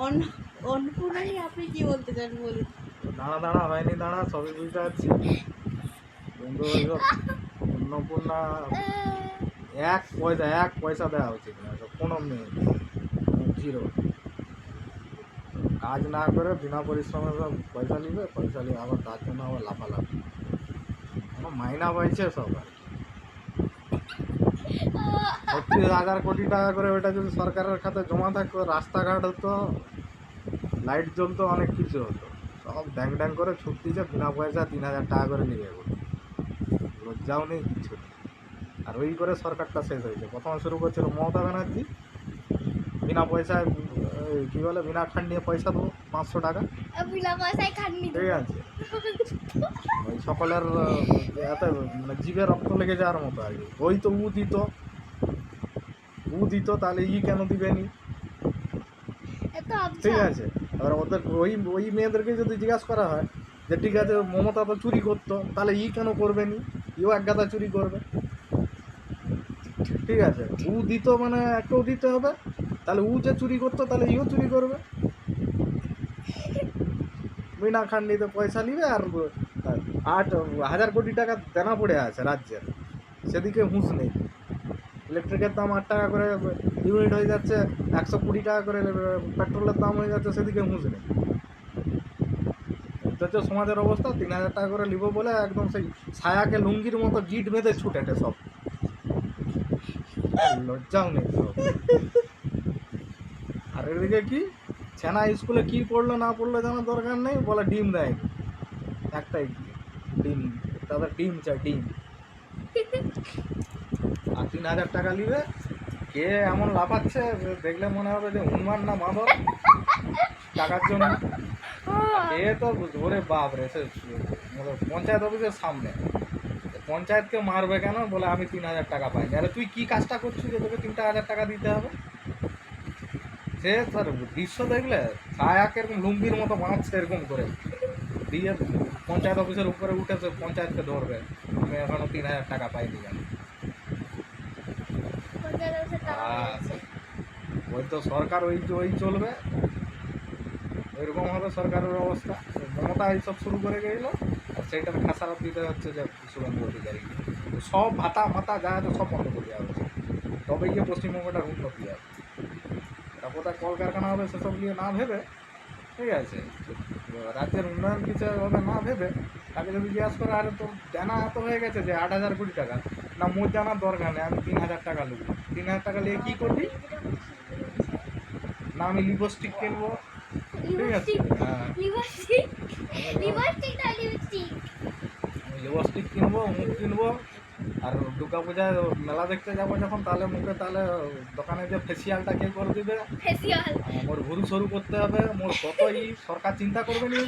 অন্নপূর্ণাই আপনি কি বলতে চান বলুন? দাঁড়া দাঁড়া হয়নি, দাঁড়া সবই বুঝতে পারছি, কিন্তু ওইসব অন্নপূর্ণা এক পয়সা দেওয়া উচিত না, কোনো মেয়ে জিরো। কাজ না করে বিনা পরিশ্রমে সব পয়সা নিবে, পয়সা নিয়ে আবার তার জন্য আবার লাফালাফি, আমার মাইনা পাইছে সব। আর 36,000 কোটি টাকা করে ওটা যদি সরকারের খাতে জমা থাকতো, রাস্তাঘাট হতো, লাইট জ্বলতো, অনেক কিছু হতো। সব ড্যাং ড্যাং করে ছুটি যে বিনা পয়সা 3,000 টাকা করে নিয়ে যাবো, লজ্জাও নেই, কিচ্ছু নেই। আর ওই করে সরকারটা শেষ হয়েছে। প্রথমে শুরু করছিল মমতা ব্যানার্জি, বিনা পয়সায় কী বলে, বিনা খাট নিয়ে পয়সা দেবো 500 টাকা, ঠিক আছে। ওই সকলের এত মানে জিভে রক্ত লেগে যাওয়ার মতো আর কি। ওই তো উ দিত তাহলে কেন দিবেনি, ঠিক আছে। এবার ওদের ওই মেয়েদেরকে যদি জিজ্ঞাসা করা হয় যে ঠিক আছে মমতা তো চুরি করতো, তাহলে কেন করবেনি, এক গাদা চুরি করবে, ঠিক আছে। দিত মানে একটাও দিতে হবে, তাহলে যে চুরি করতো তাহলে চুরি করবে। বিনা খান্ডিতে পয়সা নিবে, আর 8,000 কোটি টাকা দেনা পড়ে আছে রাজ্যের, সেদিকে হুঁশ নেই। ইলেকট্রিকের দাম 8 টাকা করে ইউনিট হয়ে যাচ্ছে, 120 টাকা করে পেট্রোলের দাম হয়ে যাচ্ছে, সেদিকে হুঁশ নেই। হচ্ছে সমাজের অবস্থা। 3,000 টাকা করে নিব বলে একদম সেই ছায়াকে লুঙ্গির মতো গিট বেঁধে ছুটেটে সব, লজ্জাও নেই সব। আর এদিকে কি ছেনা স্কুলে কি পড়লো না পড়লো জানার দরকার নেই, বলে ডিম দেয়নি, একটাই ডিম, তাদের ডিম চাই, ডিম। আর 3,000 টাকা নিবে, কে এমন লাফাচ্ছে দেখলে মনে হবে যে হনুমান না মাধব টাকার জন্য। এ তো ওরে বাপ রে, পঞ্চায়েত অফিসের সামনে, পঞ্চায়েতকে মারবে কেন, বলে আমি 3,000 টাকা পাইনি। আরে তুই কি কাজটা করছিস যে তোকে 3,000 টাকা দিতে হবে? সে স্যার দৃশ্য দেখলে ছায়াকে এরকম লুঙ্গির মতো বাঁধছে এরকম করে দিয়ে পঞ্চায়েত অফিসের উপরে উঠেছে, পঞ্চায়েতকে ধরবে, আমি এখনো 3,000 টাকা পাইনি কেন। ওই তো সরকার ওই চলবে, ওইরকম হবে সরকারের অবস্থা। মমতা এইসব শুরু করে গেল, আর সেইটার খাসারাত দিতে হচ্ছে যে শুভেন্দু অধিকারী। সব ভাতা মাতা যা আছে সব বন্ধ করে দেওয়া হচ্ছে, তবে গিয়ে পশ্চিমবঙ্গটার উন্নতি হবে। কোথায় কলকারখানা হবে সেসব নিয়ে না ভেবে, ঠিক আছে, রাজ্যের উন্নয়ন কিছু হবে না ভেবে, তাকে যদি জিজ্ঞাসা করে আরে তো জানা এত হয়ে গেছে যে 8,000 কোটি টাকা, না মোট জানার দরকার নেই, আমি 3,000 টাকা নেব, 3,000 টাকা নিয়ে কী করবি, না আমি লিপস্টিক কিনবো, ঠিক আছে, হ্যাঁ লিপস্টিক কিনবো, মুখ কিনবো, আর দুর্গা পূজায় মেলা দেখতে যাবো যখন, তাহলে মুখে তাহলে দোকানে যে ফেসিয়ালটা কে করে দিবে, মোর ভুরু সরু করতে হবে, মোর কতই সরকার চিন্তা করবে নি,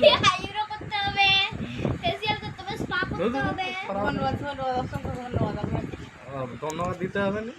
ধন্যবাদ দিতে হবে না।